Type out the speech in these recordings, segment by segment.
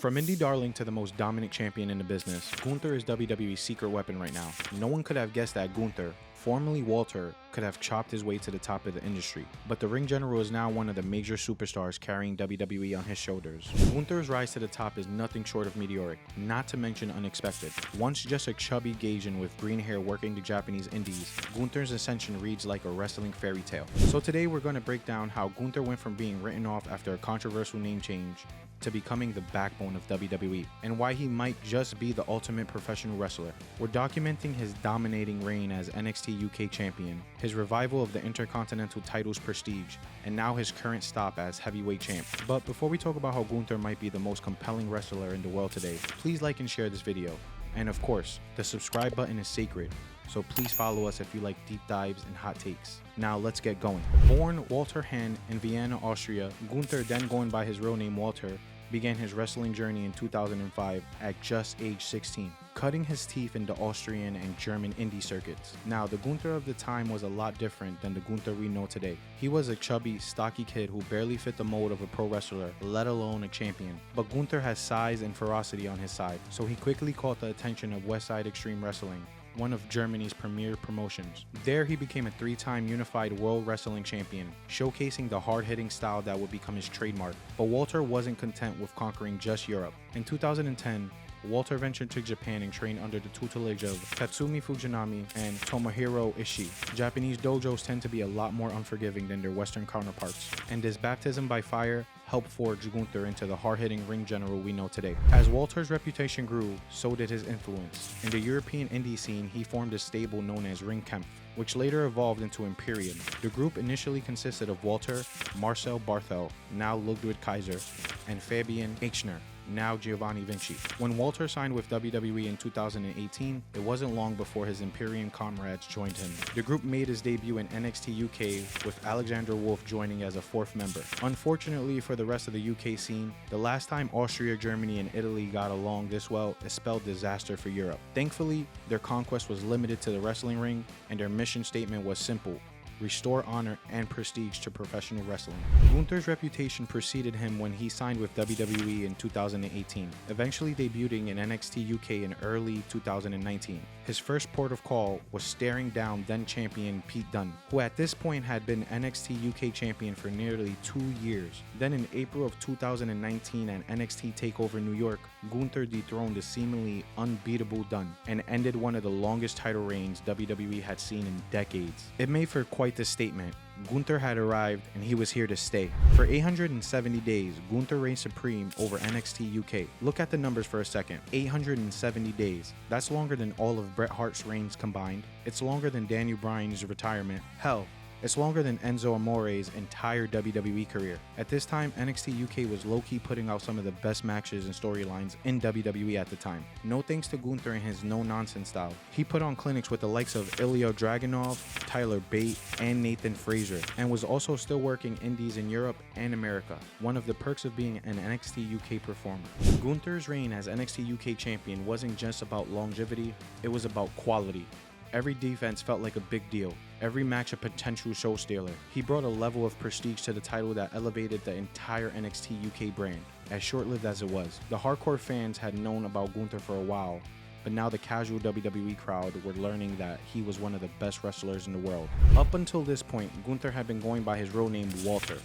From indie darling to the most dominant champion in the business, Gunther is WWE's secret weapon right now. No one could have guessed that Gunther, formerly Walter, could have chopped his way to the top of the industry, but the ring general is now one of the major superstars carrying WWE on his shoulders. Gunther's rise to the top is nothing short of meteoric, not to mention unexpected. Once just a chubby Gaijin with green hair working the Japanese indies, Gunther's ascension reads like a wrestling fairy tale. So today we're going to break down how Gunther went from being written off after a controversial name change to becoming the backbone of WWE, and why he might just be the ultimate professional wrestler. We're documenting his dominating reign as NXT UK champion, his revival of the Intercontinental title's prestige, and now his current stop as heavyweight champ. But before we talk about how Gunther might be the most compelling wrestler in the world today, please like and share this video. And of course, the subscribe button is sacred, so please follow us if you like deep dives and hot takes. Now let's get going. Born Walter Hahn in Vienna, Austria, Gunther, then going by his real name Walter, began his wrestling journey in 2005 at just age 16, cutting his teeth in the Austrian and German indie circuits. Now, the Gunther of the time was a lot different than the Gunther we know today. He was a chubby, stocky kid who barely fit the mold of a pro wrestler, let alone a champion. But Gunther has size and ferocity on his side, so he quickly caught the attention of West Side Extreme Wrestling, one of Germany's premier promotions. There he became a 3-time unified world wrestling champion, showcasing the hard-hitting style that would become his trademark. But Walter wasn't content with conquering just Europe. In 2010, Walter ventured to Japan and trained under the tutelage of Tatsumi Fujinami and Tomohiro Ishii. Japanese dojos tend to be a lot more unforgiving than their Western counterparts, and this baptism by fire helped forge Gunther into the hard-hitting ring general we know today. As Walter's reputation grew, so did his influence. In the European indie scene, he formed a stable known as Ringkampf, which later evolved into Imperium. The group initially consisted of Walter, Marcel Barthel, now Ludwig Kaiser, and Fabian Aichner, now Giovanni Vinci. When Walter signed with WWE in 2018, it wasn't long before his Imperium comrades joined him. The group made his debut in NXT UK, with Alexander Wolf joining as a 4th member. Unfortunately for the rest of the UK scene, the last time Austria, Germany, and Italy got along this well, it spelled disaster for Europe. Thankfully, their conquest was limited to the wrestling ring, and their mission statement was simple: restore honor and prestige to professional wrestling. Gunther's reputation preceded him when he signed with WWE in 2018, eventually debuting in NXT UK in early 2019. His first port of call was staring down then champion Pete Dunne, who at this point had been NXT UK champion for nearly 2 years. Then in April of 2019 at NXT TakeOver New York, Gunther dethroned the seemingly unbeatable Dunne and ended one of the longest title reigns WWE had seen in decades. It made for quite the statement. Gunther had arrived and he was here to stay. For 870 days, Gunther reigned supreme over NXT UK. Look at the numbers for a second. 870 days. That's longer than all of Bret Hart's reigns combined. It's longer than Daniel Bryan's retirement. Hell, it's longer than Enzo Amore's entire WWE career. At this time, NXT UK was low-key putting out some of the best matches and storylines in WWE at the time. No thanks to Gunther and his no-nonsense style. He put on clinics with the likes of Ilya Dragunov, Tyler Bate, and Nathan Frazier, and was also still working indies in Europe and America, one of the perks of being an NXT UK performer. Gunther's reign as NXT UK champion wasn't just about longevity, it was about quality. Every defense felt like a big deal, every match a potential show stealer. He brought a level of prestige to the title that elevated the entire NXT UK brand, as short-lived as it was. The hardcore fans had known about Gunther for a while, but now the casual WWE crowd were learning that he was one of the best wrestlers in the world. Up until this point, Gunther had been going by his real name Walter.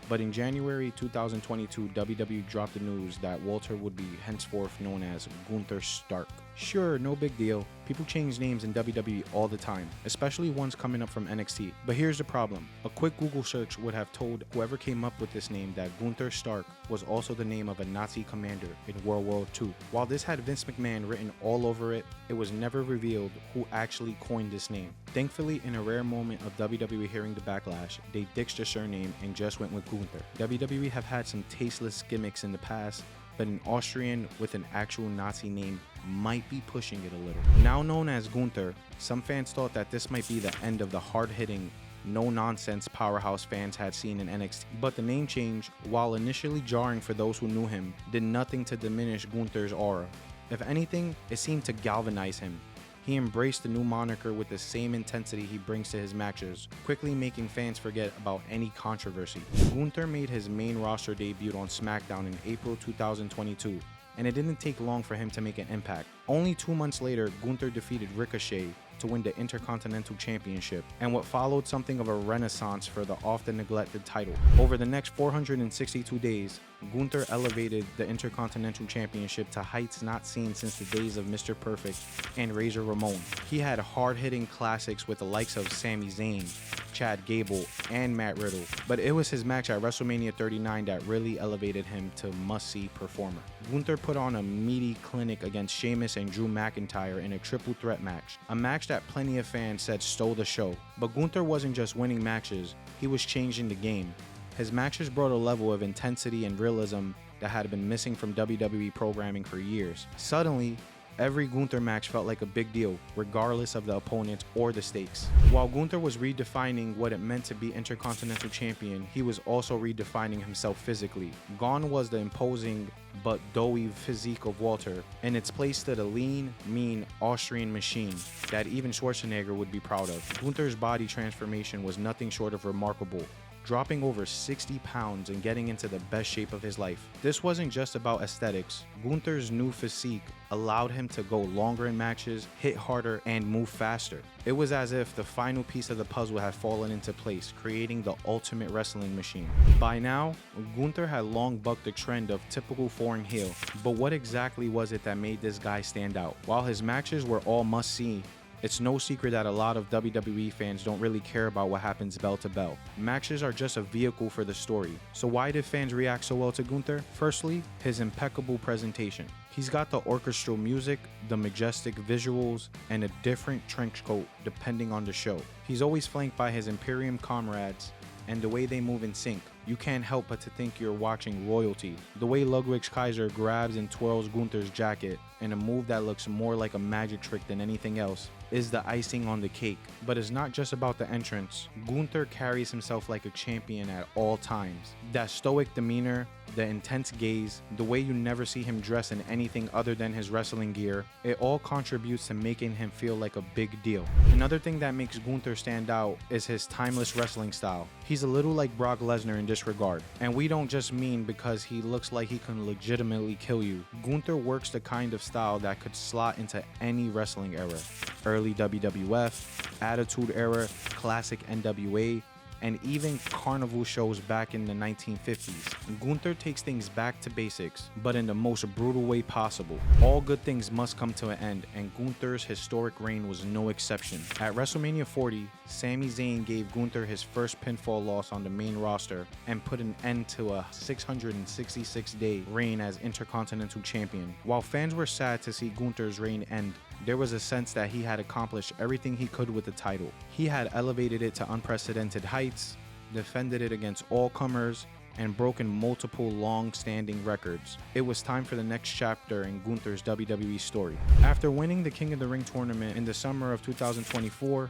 But in January 2022, WWE dropped the news that Walter would be henceforth known as Gunther Stark. Sure, no big deal. People change names in WWE all the time, especially ones coming up from NXT. But here's the problem. A quick Google search would have told whoever came up with this name that Gunther Stark was also the name of a Nazi commander in World War II. While this had Vince McMahon written all over it, it was never revealed who actually coined this name. Thankfully, in a rare moment of WWE hearing the backlash, they ditched the surname and just went with Gunther. WWE have had some tasteless gimmicks in the past, but an Austrian with an actual Nazi name might be pushing it a little. Now known as Gunther, some fans thought that this might be the end of the hard-hitting, no-nonsense powerhouse fans had seen in NXT. But the name change, while initially jarring for those who knew him, did nothing to diminish Gunther's aura. If anything, it seemed to galvanize him. He embraced the new moniker with the same intensity he brings to his matches, quickly making fans forget about any controversy. Gunther made his main roster debut on SmackDown in April 2022, and it didn't take long for him to make an impact. Only 2 months later, Gunther defeated Ricochet to win the Intercontinental Championship, and what followed something of a renaissance for the often neglected title. Over the next 462 days, Gunther elevated the Intercontinental Championship to heights not seen since the days of Mr. Perfect and Razor Ramon. He had hard-hitting classics with the likes of Sami Zayn, Chad Gable, and Matt Riddle, but it was his match at WrestleMania 39 that really elevated him to must-see performer. Gunther put on a meaty clinic against Sheamus and Drew McIntyre in a triple threat match, a match that plenty of fans said stole the show. But Gunther wasn't just winning matches, he was changing the game. His matches brought a level of intensity and realism that had been missing from WWE programming for years. Suddenly, every Gunther match felt like a big deal, regardless of the opponent or the stakes. While Gunther was redefining what it meant to be Intercontinental Champion, he was also redefining himself physically. Gone was the imposing but doughy physique of Walter. In its place stood a lean, mean Austrian machine that even Schwarzenegger would be proud of. Gunther's body transformation was nothing short of remarkable, dropping over 60 pounds and getting into the best shape of his life. This wasn't just about aesthetics. Gunther's new physique allowed him to go longer in matches, hit harder, and move faster. It was as if the final piece of the puzzle had fallen into place, creating the ultimate wrestling machine. By now, Gunther had long bucked the trend of typical foreign heel, but what exactly was it that made this guy stand out? While his matches were all must-see, it's no secret that a lot of WWE fans don't really care about what happens bell to bell. Matches are just a vehicle for the story. So why did fans react so well to Gunther? Firstly, his impeccable presentation. He's got the orchestral music, the majestic visuals, and a different trench coat depending on the show. He's always flanked by his Imperium comrades, and the way they move in sync, you can't help but to think you're watching royalty. The way Ludwig Kaiser grabs and twirls Gunther's jacket in a move that looks more like a magic trick than anything else is the icing on the cake. But it's not just about the entrance. Gunther carries himself like a champion at all times. That stoic demeanor, the intense gaze, the way you never see him dress in anything other than his wrestling gear, it all contributes to making him feel like a big deal. Another thing that makes Gunther stand out is his timeless wrestling style. He's a little like Brock Lesnar in this regard, and we don't just mean because he looks like he can legitimately kill you. Gunther works the kind of style that could slot into any wrestling era. Early WWF, Attitude Era, classic NWA, and even carnival shows back in the 1950s. Gunther takes things back to basics, but in the most brutal way possible. All good things must come to an end, and Gunther's historic reign was no exception. At WrestleMania 40, Sami Zayn gave Gunther his first pinfall loss on the main roster and put an end to a 666-day reign as Intercontinental Champion. While fans were sad to see Gunther's reign end, there was a sense that he had accomplished everything he could with the title. He had elevated it to unprecedented heights, defended it against all comers, and broken multiple long-standing records. It was time for the next chapter in Gunther's WWE story. After winning the King of the Ring tournament in the summer of 2024,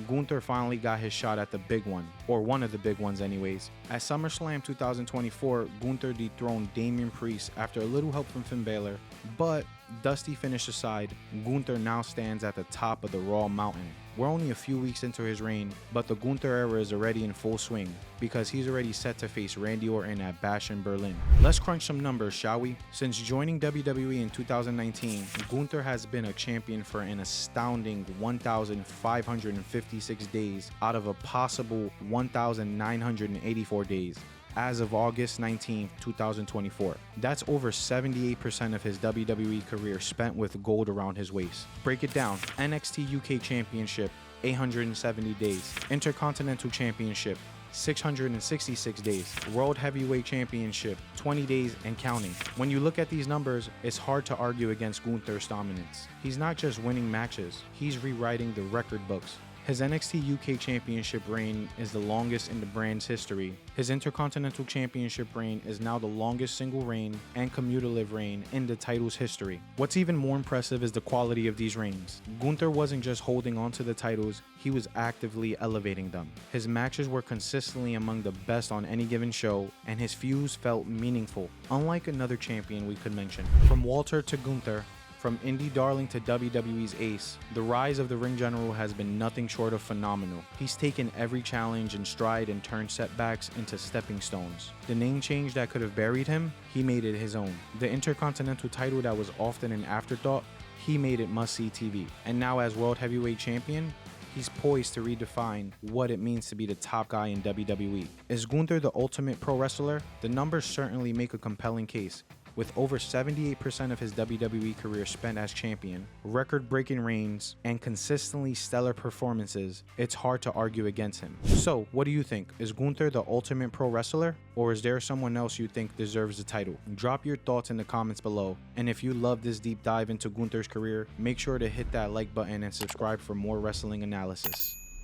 Gunther finally got his shot at the big one, or one of the big ones anyways. At SummerSlam 2024, Gunther dethroned Damian Priest after a little help from Finn Balor, but dusty finish aside, Gunther now stands at the top of the Raw Mountain. We're only a few weeks into his reign, but the Gunther era is already in full swing because he's already set to face Randy Orton at Bash in Berlin. Let's crunch some numbers, shall we? Since joining WWE in 2019, Gunther has been a champion for an astounding 1,556 days out of a possible 1,984 days. As of August 19, 2024. That's over 78% of his WWE career spent with gold around his waist. Break it down. NXT UK Championship, 870 days. Intercontinental Championship, 666 days. World Heavyweight Championship, 20 days and counting. When you look at these numbers, it's hard to argue against Gunther's dominance. He's not just winning matches, he's rewriting the record books. His NXT UK Championship reign is the longest in the brand's history. His Intercontinental Championship reign is now the longest single reign and cumulative reign in the title's history. What's even more impressive is the quality of these reigns. Gunther wasn't just holding on to the titles, he was actively elevating them. His matches were consistently among the best on any given show, and his feuds felt meaningful, unlike another champion we could mention. From Walter to Gunther, From indie darling to WWE's ace, the rise of the Ring General has been nothing short of phenomenal. He's taken every challenge in stride and turned setbacks into stepping stones. The name change that could have buried him, he made it his own. The Intercontinental title that was often an afterthought, he made it must-see TV. And now as World Heavyweight Champion, he's poised to redefine what it means to be the top guy in WWE. Is Gunther the ultimate pro wrestler? The numbers certainly make a compelling case. With over 78% of his WWE career spent as champion, record-breaking reigns, and consistently stellar performances, it's hard to argue against him. So, what do you think? Is Gunther the ultimate pro wrestler? Or is there someone else you think deserves the title? Drop your thoughts in the comments below. And if you love this deep dive into Gunther's career, make sure to hit that like button and subscribe for more wrestling analysis.